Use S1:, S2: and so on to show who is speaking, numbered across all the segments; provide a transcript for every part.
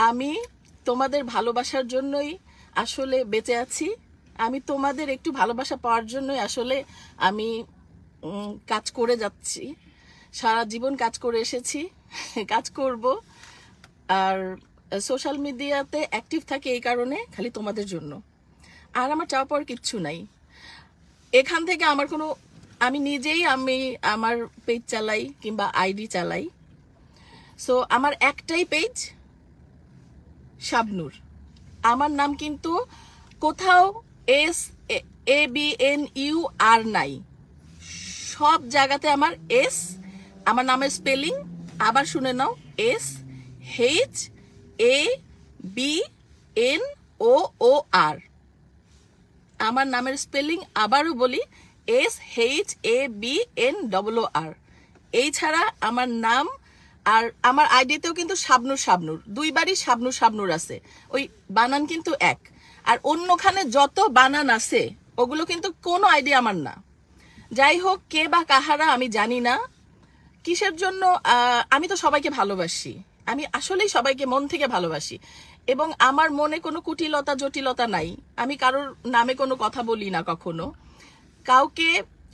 S1: আমি তোমাদের ভালোবাসার জন্যই আসলে বেঁচে আছি। আমি তোমাদের একটু ভালোবাসা পাওয়ার জন্যই আসলে আমি কাজ করে যাচ্ছি। সারা জীবন কাজ করে এসেছি, কাজ করব। আর সোশ্যাল মিডিয়াতে অ্যাক্টিভ থাকে এই কারণে খালি তোমাদের জন্য। আর আমার চাওয়া পাওয়ার কিচ্ছু নাই এখান থেকে। আমি নিজেই আমার পেজ চালাই কিংবা আইডি চালাই। সো আমার একটাই পেজ, শাবনূর। আমার নাম কিন্তু কোথাও SABNUR নাই, সব জায়গাতে আমার এস। আমার নামের স্পেলিং আবার শুনে নাও, SHABNOOR। আমার নামের স্পেলিং আবারও বলি, SHABNOOR। এই ছাড়া আমার নাম আর আমার আইডিতেও কিন্তু শাবনূর দুইবারই শাবনূর আছে, ওই বানান কিন্তু এক। আর অন্যখানে যত বানান আছে ওগুলো কিন্তু কোনো আইডি আমার না। যাই হোক, কে বা কাহারা আমি জানি না, কিসের জন্য। আমি তো সবাইকে ভালোবাসি, আমি আসলেই সবাইকে মন থেকে ভালোবাসি, এবং আমার মনে কোনো কুটিলতা জটিলতা নাই। আমি কারোর নামে কোনো কথা বলি না, কখনো কাউকে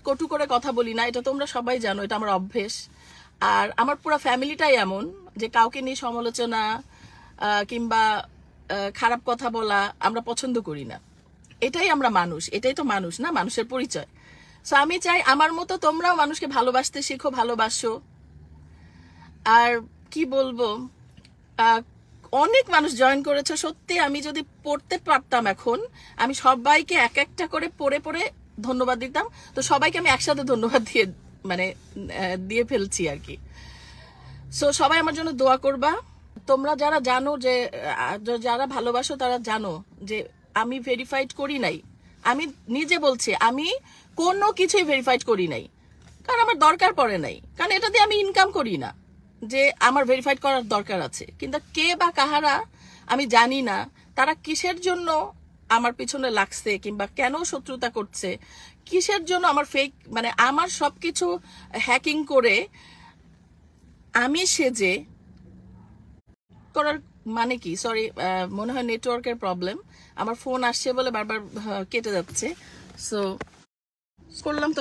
S1: কটু করে কথা বলি না, এটা তোমরা সবাই জানো, এটা আমার অভ্যেস। আর আমার পুরো ফ্যামিলিটাই এমন যে কাউকে নিয়ে সমালোচনা কিংবা খারাপ কথা বলা আমরা পছন্দ করি না। এটাই আমরা মানুষ, এটাই তো মানুষ না, মানুষের পরিচয়। সো আমি চাই আমার মতো তোমরাও মানুষকে ভালোবাসতে শিখো, ভালোবাসো। আর কি বলবো, অনেক মানুষ জয়েন করেছে। সত্যি আমি যদি পড়তে পারতাম এখন, আমি সবাইকে এক একটা করে পড়ে ধন্যবাদ দিতাম। তো সবাইকে আমি একসাথে ধন্যবাদ দিয়ে ফেলছি আর কি। সো সবাই আমার জন্য দোয়া করবা। তোমরা যারা জানো, যে যারা ভালোবাসো তারা জানো যে আমি ভেরিফাইড করি নাই। আমি নিজে বলছি, আমি কোনো কিছুই ভেরিফাইড করি নাই, কারণ আমার দরকার পড়ে নাই, কারণ এটা দিয়ে আমি ইনকাম করি না যে আমার ভেরিফাইড করার দরকার আছে। কিন্তু কে বা কাহারা আমি জানি না, তারা কিসের জন্য আমার পিছনে লাগছে কিংবা কেন শত্রুতা করছে, কিসের জন্য আমার ফেক আমার সবকিছু হ্যাকিং করে আমি সেজে করার মানে কি। সরি, মনে হয় নেটওয়ার্কের প্রবলেম, আমার ফোন আসছে বলে বারবার কেটে যাচ্ছে। সো করলাম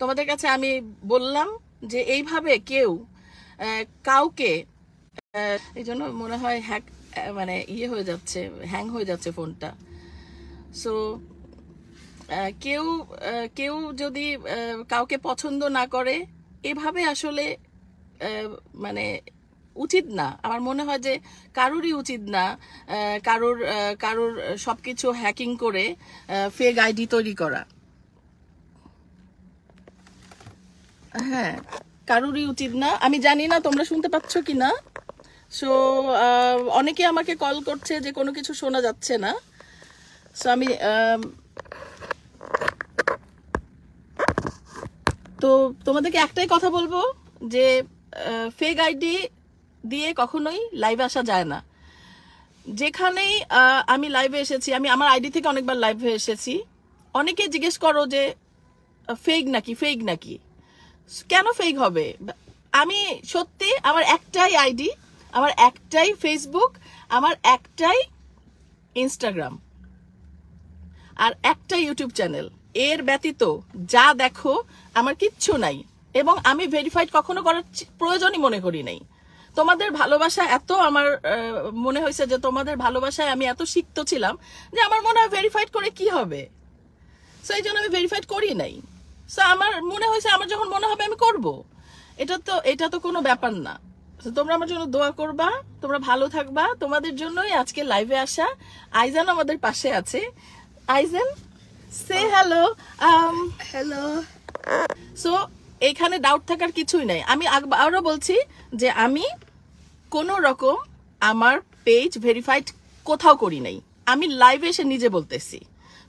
S1: তোমাদের কাছে আমি বললাম যে এইভাবে কেউ কাউকে, এই জন্য মনে হয় হয়ে যাচ্ছে, হ্যাং হয়ে যাচ্ছে ফোনটা। সো কেউ যদি কাউকে পছন্দ না করে, এভাবে আসলে উচিত না। আমার মনে হয় যে কারোরই উচিত না কারোর সবকিছু হ্যাকিং করে ফেক আইডি তৈরি করা। হ্যাঁ, কারোরই উচিত না। আমি জানি না তোমরা শুনতে পাচ্ছ কিনা। সো অনেকে আমাকে কল করছে যে কোনো কিছু শোনা যাচ্ছে না। সো আমি তো তোমাদেরকে একটাই কথা বলবো যে ফেক আইডি দিয়ে কখনোই লাইভে আসা যায় না। যেখানেই আমি লাইভে এসেছি, আমি আমার আইডি থেকে অনেকবার লাইভে এসেছি, অনেকে জিজ্ঞেস করো যে ফেক নাকি। কেন ফেক হবে? আমি সত্যি, আমার একটাই আইডি, আমার একটাই ফেসবুক, আমার একটাই ইনস্টাগ্রাম, আর একটা ইউটিউব চ্যানেল। এর ব্যতীত যা দেখো আমার কিচ্ছু নাই, এবং আমি ভেরিফাইড কখনো করার প্রয়োজনই মনে করি নাই। তোমাদের ভালোবাসা এত আমার মনে হয়েছে যে তোমাদের ভালোবাসায় আমি এত সিক্ত ছিলাম যে আমার মনে হয় ভেরিফাইড করে কি হবে। সো এই জন্য আমি ভেরিফাইড করি নাই। সো আমার মনে হয়েছে আমার যখন মনে হবে আমি করব। এটা তো কোনো ব্যাপার না। তোমরা আমার জন্য দোয়া করবা, তোমরা ভালো থাকবা। তোমাদের জন্যই আজকে লাইভে আসা। আইজান আমাদের পাশে আছে। আইজান, সে হ্যালো।
S2: হ্যালো।
S1: সো এখানে ডাউট থাকার কিছুই নাই। আমি আরো বলছি যে আমি কোনো রকম আমার পেজ ভেরিফাইড কোথাও করি নাই, আমি লাইভে এসে নিজে বলতেছি।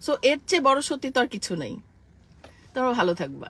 S1: সো এর চেয়ে বড় সত্যি তো আর কিছু নেই। তোমরা ভালো থাকবা।